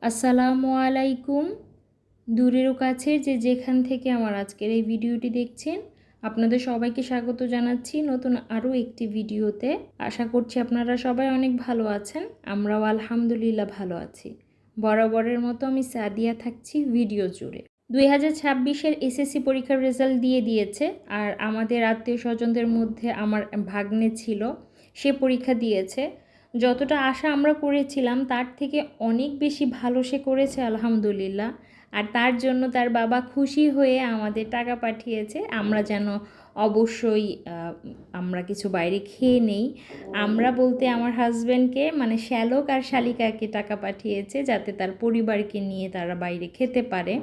আসসালামু আলাইকুম। দূরের ও কাছের যেখান থেকে আমার আজকের এই ভিডিওটি দেখছেন, আপনাদের সবাইকে স্বাগত জানাচ্ছি নতুন আরও একটি ভিডিওতে। আশা করছি আপনারা সবাই অনেক ভালো আছেন। আমরাও আলহামদুলিল্লাহ ভালো আছি। বরাবরের মতো আমি সাদিয়া থাকছি ভিডিও জুড়ে। 2026-এর এসএসসি পরীক্ষার রেজাল্ট দিয়ে দিয়েছে, আর আমাদের আত্মীয় স্বজনদের মধ্যে আমার ভাগ্নে ছিল, সে পরীক্ষা দিয়েছে। যতটা আশা আমরা করেছিলাম তার থেকে অনেক বেশি ভালো সে করেছে আলহামদুলিল্লাহ। আর তার জন্য তার বাবা খুশি হয়ে আমাদের টাকা পাঠিয়েছে, আমরা যেন অবশ্যই আমরা কিছু বাইরে খেয়ে নেই। আমরা বলতে আমার হাজব্যান্ডকে, মানে শ্যালক আর শালিকাকে টাকা পাঠিয়েছে যাতে তার পরিবারকে নিয়ে তারা বাইরে খেতে পারে।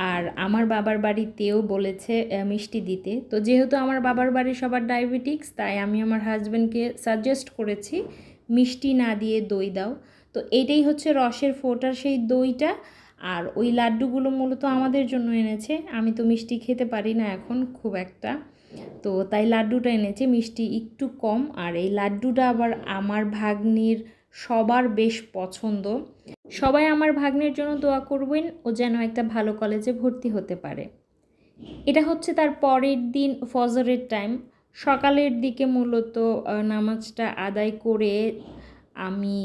আর আমার বাবার বাড়িতেও বলেছে মিষ্টি দিতে। তো যেহেতু আমার বাবার বাড়ির সবার ডায়াবেটিক্স, তাই আমি আমার হাজব্যান্ডকে সাজেস্ট করেছি মিষ্টি না দিয়ে দই দাও। তো এইটাই হচ্ছে রসের ফোঁটার সেই দইটা। আর ওই লাড্ডুগুলো মূলত আমাদের জন্য এনেছে। আমি তো মিষ্টি খেতে পারি না এখন খুব একটা, তো তাই লাড্ডুটা এনেছে, মিষ্টি একটু কম। আর এই লাড্ডুটা আবার আমার ভাগ্নির সবার বেশ পছন্দ। সবাই আমার ভাগ্নের জন্য দোয়া করবেন, ও যেন একটা ভালো কলেজে ভর্তি হতে পারে। এটা হচ্ছে তার পরের দিন ফজরের টাইম, সকালের দিকে মূলত নামাজটা আদায় করে আমি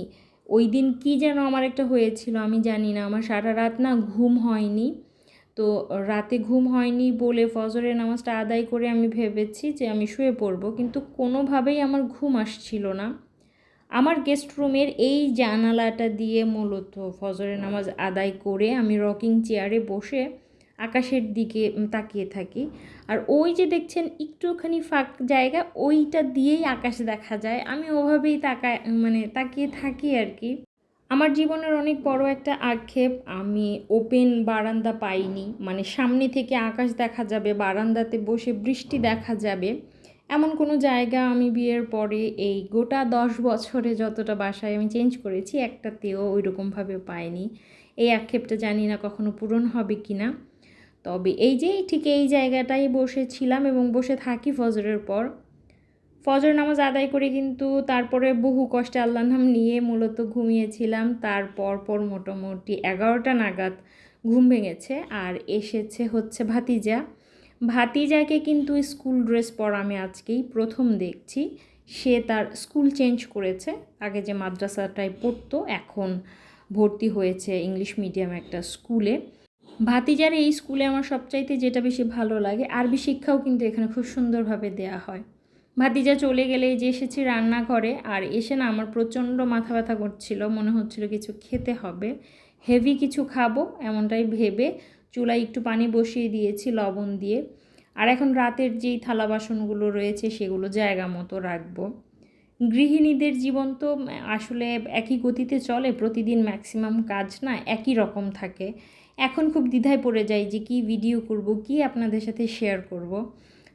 ওই দিন কী যেন আমার একটা হয়েছিল আমি জানি না, আমার সারা রাত না ঘুম হয়নি। তো রাতে ঘুম হয়নি বলে ফজরের নামাজটা আদায় করে আমি ভেবেছি যে আমি শুয়ে পড়ব, কিন্তু কোনোভাবেই আমার ঘুম আসছিল না। আমার গেস্ট রুমের এই জানালাটা দিয়ে মূলত ফজরের নামাজ আদায় করে আমি রকিং চেয়ারে বসে আকাশের দিকে তাকিয়ে থাকি। আর ওই যে দেখছেন একটুখানি ফাঁক জায়গা, ওইটা দিয়েই আকাশ দেখা যায়। আমি ওভাবেই তাকিয়ে থাকি আর কি। আমার জীবনের অনেক বড় একটা আক্ষেপ, আমি ওপেন বারান্দা পাইনি, মানে সামনে থেকে আকাশ দেখা যাবে, বারান্দাতে বসে বৃষ্টি দেখা যাবে, এমন কোনো জায়গা আমি বিয়ের পরে এই গোটা 10 বছরে যতটা বাসায় আমি চেঞ্জ করেছি একটাতেও ওই রকমভাবে পাইনি। এই আক্ষেপটা জানি না কখনো পূরণ হবে কি না। তবে এই যে ঠিক এই জায়গাটাই বসেছিলাম এবং বসে থাকি ফজরের পর। ফজর নামাজ আদায় করে কিন্তু তারপরে বহু কষ্টে আল্লাহর নাম নিয়ে মূলত ঘুমিয়েছিলাম। তারপর মোটামুটি 11টা নাগাদ ঘুম ভেঙেছে। আর এসেছে হচ্ছে ভাতিজাকে কিন্তু স্কুল ড্রেস পরা আমি আজকেই প্রথম দেখছি। সে তার স্কুল চেঞ্জ করেছে, আগে যে মাদ্রাসাটায় পড়তো এখন ভর্তি হয়েছে ইংলিশ মিডিয়াম একটা স্কুলে। ভাতিজার এই স্কুলে আমার সবচাইতে যেটা বেশি ভালো লাগে, আরবি শিক্ষাও কিন্তু এখানে খুব সুন্দরভাবে দেয়া হয়। ভাতিজা চলে গেলে যে এসেছি রান্নাঘরে, আর এসে না আমার প্রচণ্ড মাথা ব্যথা করছিল, মনে হচ্ছিল কিছু খেতে হবে, হেভি কিছু খাবো এমনটাই ভেবে চুলায় একটু পানি বসিয়ে দিয়েছি লবণ দিয়ে। আর এখন রাতের যেই থালা বাসনগুলো রয়েছে সেগুলো জায়গা মতো রাখবো। গৃহিণীদের জীবন তো আসলে একই গতিতে চলে, প্রতিদিন ম্যাক্সিমাম কাজ না একই রকম থাকে। এখন খুব দ্বিধায় পড়ে যাই যে কী ভিডিও করব, কি আপনাদের সাথে শেয়ার করব।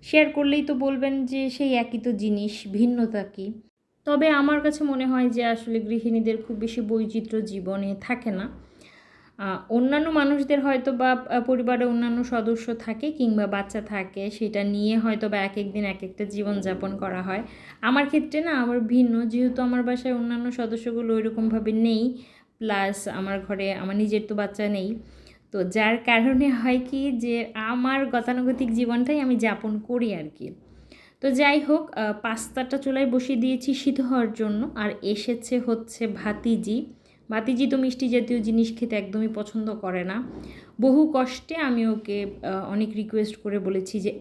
শেয়ার করলেই তো বলবেন যে সেই একই তো জিনিস, ভিন্নতা কী। তবে আমার কাছে মনে হয় যে আসলে গৃহিণীদের খুব বেশি বৈচিত্র্য জীবনে থাকে না। অন্যান্য মানুষদের হয়তো বা পরিবারে অন্যান্য সদস্য থাকে কিংবা বাচ্চা থাকে, সেটা নিয়ে হয়তো বা এক একদিন এক একটা জীবনযাপন করা হয়। আমার ক্ষেত্রে না আবার ভিন্ন, যেহেতু আমার বাসায় অন্যান্য সদস্যগুলো ওইরকমভাবে নেই, প্লাস আমার ঘরে আমার নিজের তো বাচ্চা নেই। তো যার কারণে হয় কি যে আমার গতানুগতিক জীবনটাই আমি যাপন করি আর কি। তো যাই হোক, পাস্তাটা চুলায় বসিয়ে দিয়েছি সিদ্ধ হওয়ার জন্য। আর এসেছে হচ্ছে ভাতিজি তো মিষ্টি জাতীয় জিনিস খেতে একদমই পছন্দ করে না। বহু কষ্টে আমি ওকে অনেক রিকোয়েস্ট করে বলেছি যে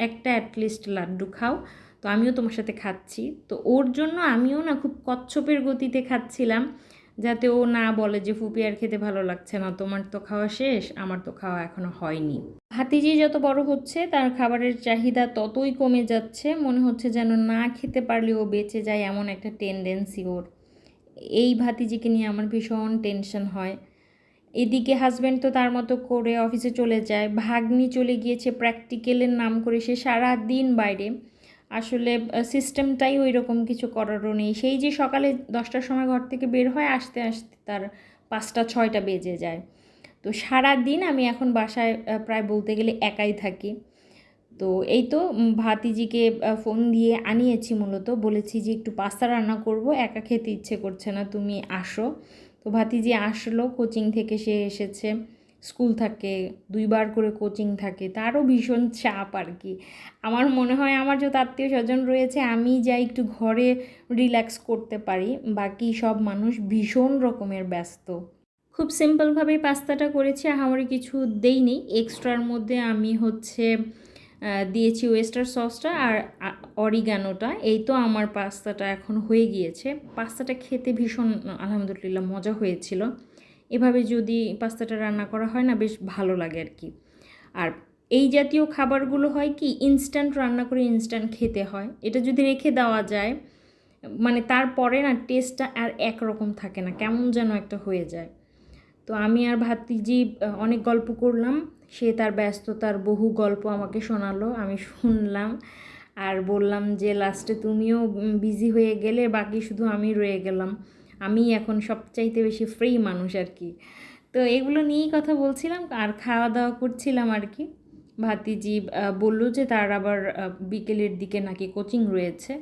একটা অ্যাটলিস্ট লাড্ডু খাও, তো আমিও তোমার সাথে খাচ্ছি। তো ওর জন্য আমিও না খুব কচ্ছপের গতিতে খাচ্ছিলাম, যাতে ও না বলে যে ফুপি আর খেতে ভালো লাগছে না, তোমার তো খাওয়া শেষ, আমার তো খাওয়া এখনও হয়নি। ভাতিজি যত বড় হচ্ছে তার খাবারের চাহিদা ততই কমে যাচ্ছে, মনে হচ্ছে যেন না খেতে পারলেও বেঁচে যায় এমন একটা টেন্ডেন্সি ওর। এই ভাতিজিকে নিয়ে আমার ভীষণ টেনশন হয়। এদিকে হাজব্যান্ড তো তার মতো করে অফিসে চলে যায়, ভাগ্নি চলে গিয়েছে প্র্যাকটিক্যালের নাম করে, সে সারা দিন বাইরে। আসলে সিস্টেমটাই ওই রকম, কিছু করারও নেই। সেই যে সকালে 10টার সময় ঘর থেকে বের হয়, আসতে আসতে তার 5টা 6টা বেজে যায়। তো সারা দিন আমি এখন বাসায় প্রায় বলতে গেলে একাই থাকি। তো এই তো ভাতিজিকে ফোন দিয়ে আনিয়েছি, মূলত বলেছি যে একটু পাস্তা রান্না করব, একা খেতে ইচ্ছে করছে না, তুমি আসো। তো ভাতিজি আসলো কোচিং থেকে, সে এসেছে, স্কুল থাকে, 2বার করে কোচিং থাকে, তারও ভীষণ চাপ আর কি। আমার মনে হয় আমার যত আত্মীয় স্বজন রয়েছে আমি যাই একটু ঘরে রিল্যাক্স করতে পারি, বাকি সব মানুষ ভীষণ রকমের ব্যস্ত। খুব সিম্পলভাবেই পাস্তাটা করেছি, আহামরি কিছু দেইনি। এক্সট্রার মধ্যে আমি দিয়েছি ওয়েস্টার সসটা আর অরিগানোটা। এই তো আমার পাস্তাটা এখন হয়ে গিয়েছে। পাস্তাটা খেতে ভীষণ আলহামদুলিল্লাহ মজা হয়েছিল। এভাবে যদি পাস্তাটা রান্না করা হয় না, বেশ ভালো লাগে আর কি। আর এই জাতীয় খাবারগুলো হয় কি, ইনস্ট্যান্ট রান্না করে ইনস্ট্যান্ট খেতে হয়। এটা যদি রেখে দেওয়া যায়, মানে তারপরে না টেস্টটা আর একরকম থাকে না, কেমন যেন একটা হয়ে যায়। তো আমি আর ভাতিজি অনেক গল্প করলাম। সে তার ব্যস্ততার বহু গল্প আমাকে শোনালো, আমি শুনলাম। আর বললাম যে লাস্টে তুমিও বিজি হয়ে গেলে, বাকি শুধু আমি রয়ে গেলাম। আমি এখন সবচাইতে বেশি ফ্রি মানুষ আর কি। তো এগুলো নিয়েই কথা বলছিলাম আর খাওয়া দাওয়া করছিলাম আর কি। ভাতিজি বললো যে তার আবার বিকেলের দিকে নাকি কোচিং রয়েছে,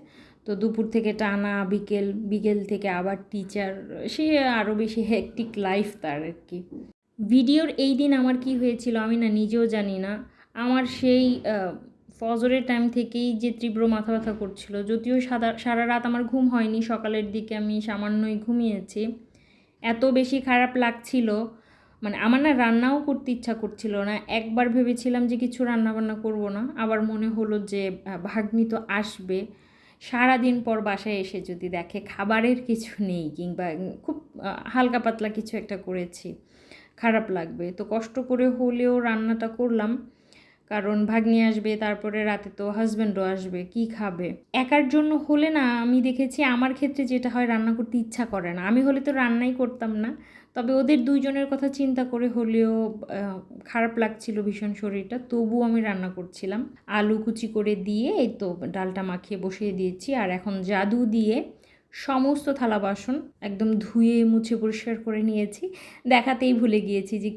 তো দুপুর থেকে টানা বিকেল, বিকেল থেকে আবার টিচার, সে আরও বেশি হেক্টিক লাইফ তার আর কি। ভিডিওর এই দিন আমার কি হয়েছিল আমি না নিজেও জানি না। আমার সেই ফজরের টাইম থেকেই যে তীব্র মাথা ব্যথা করছিল, যদিও সারা রাত আমার ঘুম হয়নি, সকালের দিকে আমি সামান্যই ঘুমিয়েছি। এত বেশি খারাপ লাগছিল, মানে আমার না রান্নাও করতে ইচ্ছা করছিল না। একবার ভেবেছিলাম যে কিছু রান্না বান্না করব না, আবার মনে হলো যে ভাগ্নি তো আসবে, সারাদিন পর বাসায় এসে যদি দেখে খাবারের কিছু নেই, কিংবা খুব হালকা পাতলা কিছু একটা করেছি, খারাপ লাগবে। তো কষ্ট করে হলেও রান্নাটা করলাম, কারণ ভাগ্নি আসবে, তারপরে রাতে তো হাজব্যান্ডও আসবে, কি খাবে। একার জন্য হলে না আমি দেখেছি আমার ক্ষেত্রে যেটা হয়, রান্না করতে ইচ্ছা করে না। আমি হলে তো রান্নাই করতাম না, তবে ওদের দুইজনের কথা চিন্তা করে হলেও খারাপ লাগছিল ভীষণ শরীরটা, তবুও আমি রান্না করছিলাম। আলু কুচি করে দিয়ে এই তো ডালটা মাখিয়ে বসিয়ে দিয়েছি। আর এখন জাদু দিয়ে সমস্ত থালা বাসন একদম ধুয়ে মুছে পরিষ্কার করে নিয়েছি। দেখাতেই ভুলে গিয়েছি যে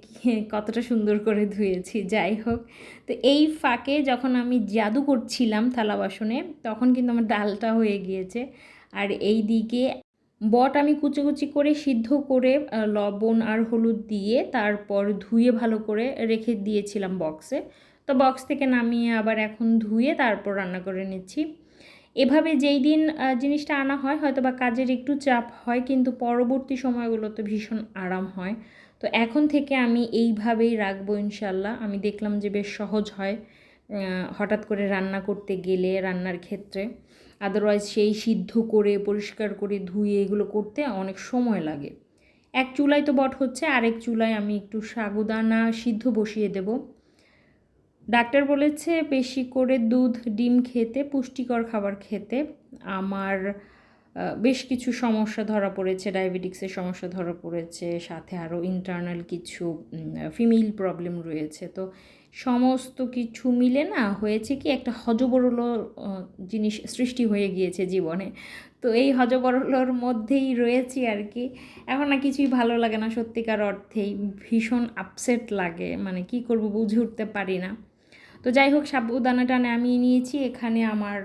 কতটা সুন্দর করে ধুয়েছি। যাই হোক, তো এই ফাঁকে যখন আমি জাদু করছিলাম থালা বাসনে, তখন কিন্তু আমার ডালটা হয়ে গিয়েছে। আর এই দিকে বট আমি কুচি কুচি করে সিদ্ধ করে লবণ আর হলুদ দিয়ে তারপর ধুয়ে ভালো করে রেখে দিয়েছিলাম বক্সে। তো বক্স থেকে নামিয়ে আবার এখন ধুয়ে তারপর রান্না করে নিচ্ছি। এভাবে যেই দিন জিনিসটা আনা হয়, হয়তো বা কাজের একটু চাপ হয়, কিন্তু পরবর্তী সময়গুলোতে ভীষণ আরাম হয়। তো এখন থেকে আমি এইভাবেই রাখবো ইনশাল্লাহ। আমি দেখলাম যে বেশ সহজ হয় হঠাৎ করে রান্না করতে গেলে, রান্নার ক্ষেত্রে। আদারওয়াইজ সেই সিদ্ধ করে পরিষ্কার করে ধুয়ে এগুলো করতে অনেক সময় লাগে। এক চুলায় তো বট হচ্ছে, আরেক চুলায় আমি একটু সাগুদানা সিদ্ধ বসিয়ে দেব। ডাক্তার বলেছে বেশি করে দুধ ডিম খেতে, পুষ্টিকর খাবার খেতে। আমার বেশ কিছু সমস্যা ধরা পড়েছে, ডায়াবেটিক্সের সমস্যা ধরা পড়েছে, সাথে আরও ইন্টারনাল কিছু ফিমেল প্রবলেম রয়েছে। তো সমস্ত কিছু মিলে না হয়েছে কি, একটা হজবরল জিনিস সৃষ্টি হয়ে গিয়েছে জীবনে। তো এই হজবরলর মধ্যেই রয়েছি আর কি। এখন না কিছুই ভালো লাগে না সত্যিকার অর্থেই, ভীষণ আপসেট লাগে, মানে কি করব বুঝে উঠতে পারি না। তো যাই হোক, সাবুদানাটা নামিয়ে নিয়েছি, এখানে আমার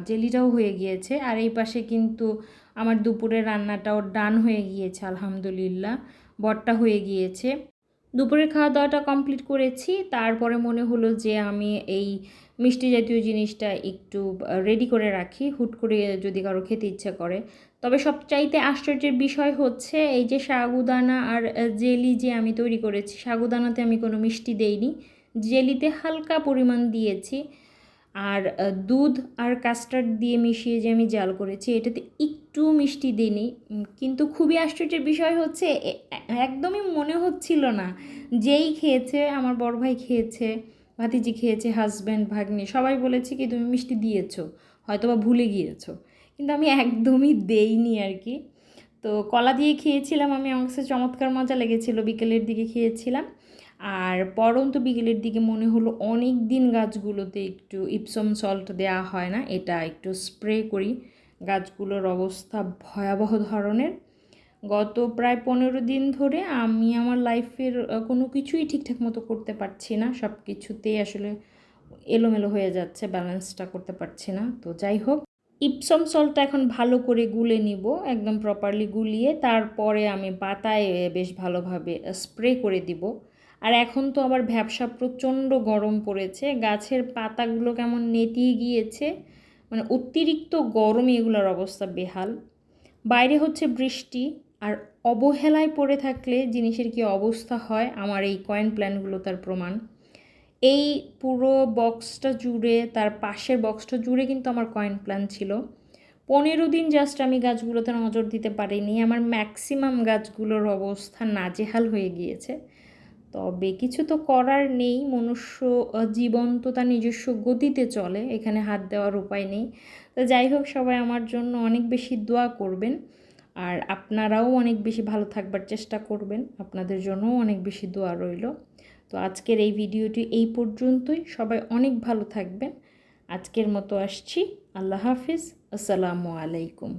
জেলিটাও হয়ে গিয়েছে। আর এই পাশে কিন্তু আমার দুপুরের রান্নাটাও ডান হয়ে গিয়েছে আলহামদুলিল্লাহ, বটটা হয়ে গিয়েছে। দুপুরের খাওয়া দাওয়াটা কমপ্লিট করেছি, তারপরে মনে হলো যে আমি এই মিষ্টি জাতীয় জিনিসটা একটু রেডি করে রাখি, হুট করে যদি কারো খেতে ইচ্ছে করে। তবে সবচাইতে আশ্চর্যের বিষয় হচ্ছে এই যে সাগুদানা আর জেলি যে আমি তৈরি করেছি, সাগুদানাতে আমি কোনো মিষ্টি দেইনি, জেলিতে হালকা পরিমাণ দিয়েছি। আর দুধ আর কাস্টার্ড দিয়ে মিশিয়ে যে আমি জাল করেছি, এটাতে একটু মিষ্টি দিইনি। কিন্তু খুবই আশ্চর্যের বিষয় হচ্ছে একদমই মনে হচ্ছিল না। যেই খেয়েছে, আমার বড় ভাই খেয়েছে, ভাতিজি খেয়েছে, হাজব্যান্ড, ভাগ্নে, সবাই বলেছে কি তুমি মিষ্টি দিয়েছো, হয়তো বা ভুলে গিয়েছো, কিন্তু আমি একদমই দেইনি আর কি। তো কলা দিয়ে খেয়েছিলাম আমি, আমার কাছে চমৎকার মজা লেগেছিলো, বিকেলের দিকে খেয়েছিলাম। আর পরন্ত বিকেলের দিকে মনে হলো অনেক দিন গাছগুলোতে একটু ইপসম সল্ট দেওয়া হয় না, এটা একটু স্প্রে করি। গাছগুলোর অবস্থা ভয়াবহ ধরনের। গত প্রায় 15 দিন ধরে আমি আমার লাইফের কোনো কিছুই ঠিকঠাক মতো করতে পারছি না, সব কিছুতেই আসলে এলোমেলো হয়ে যাচ্ছে, ব্যালেন্সটা করতে পারছি না। তো যাই হোক, ইপসম সল্টটা এখন ভালো করে গুলে নিব, একদম প্রপারলি গুলিয়ে তারপরে আমি পাতায় বেশ ভালোভাবে স্প্রে করে দিব। আর এখন তো আবার ভ্যাপসা প্রচণ্ড গরম পড়েছে, গাছের পাতাগুলো কেমন নেতিয়ে গিয়েছে, মানে অতিরিক্ত গরমে এগুলোর অবস্থা বেহাল। বাইরে হচ্ছে বৃষ্টি, আর অবহেলায় পড়ে থাকলে জিনিসের কি অবস্থা হয় আমার এই কয়েন প্ল্যান্টগুলো তার প্রমাণ। এই পুরো বক্সটা জুড়ে, তার পাশের বক্সটা জুড়ে কিন্তু আমার কয়েন প্ল্যান্ট ছিল। 15 দিন জাস্ট আমি গাছগুলোতে নজর দিতে পারিনি, আমার ম্যাক্সিমাম গাছগুলোর অবস্থা নাজেহাল হয়ে গিয়েছে। তবে কিছু তো করার নেই, মনুষ্য জীবন তো তার নিজস্ব গতিতে চলে, এখানে হাত দেওয়ার উপায় নেই। তো যাই হোক, সবাই আমার জন্য অনেক বেশি দোয়া করবেন, আর আপনারাও অনেক বেশি ভালো থাকবার চেষ্টা করবেন, আপনাদের জন্যও অনেক বেশি দোয়া রইল। তো আজকের এই ভিডিওটি এই পর্যন্তই, সবাই অনেক ভালো থাকবেন। আজকের মতো আসছি, আল্লাহ হাফিজ, আসসালামু আলাইকুম।